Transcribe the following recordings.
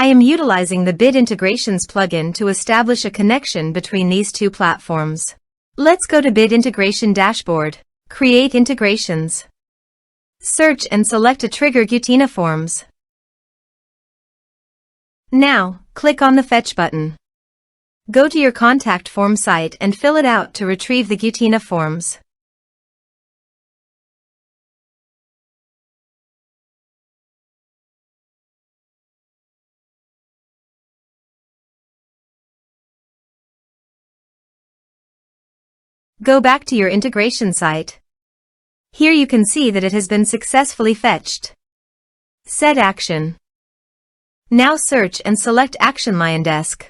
I am utilizing the Bit Integrations plugin to establish a connection between these two platforms. Let's go to Bit Integration Dashboard. Create integrations. Search and select a trigger Gutena Forms. Now, click on the Fetch button. Go to your contact form site and fill it out to retrieve the Gutena Forms. Go back to your integration site. Here you can see that it has been successfully fetched. Set action. Now search and select Action LionDesk.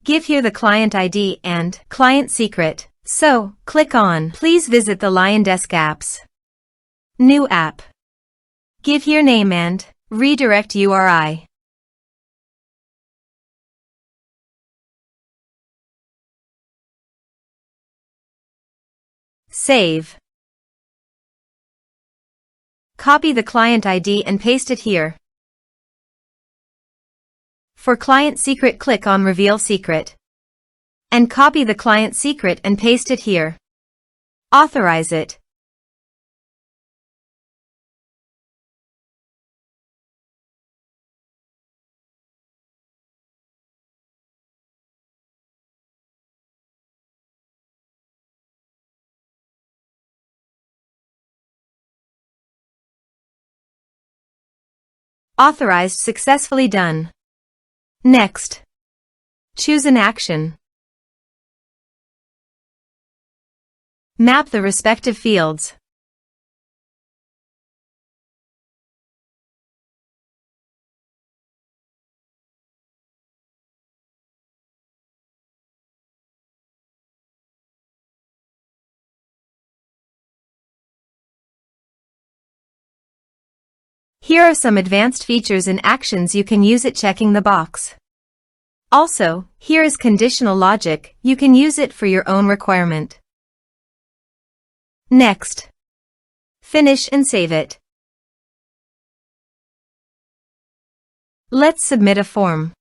Give here the client ID and client secret. So, click on Please visit the LionDesk apps. New app. Give here name and redirect URI. Save. Copy the client ID and paste it here. For client secret, click on Reveal Secret. And copy the client secret and paste it here. Authorize it. Authorized, successfully done. Next, choose an action. Map the respective fields. Here are some advanced features and actions you can use it, checking the box. Also, here is conditional logic, you can use it for your own requirement. Next, finish and save it. Let's submit a form.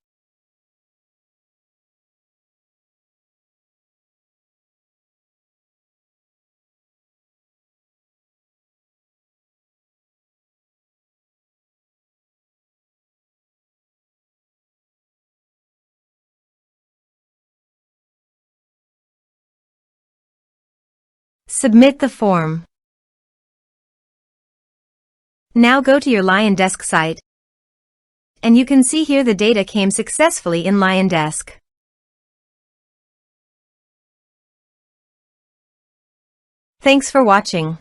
Submit the form. Now go to your LionDesk site, and you can see here the data came successfully in LionDesk. Thanks for watching.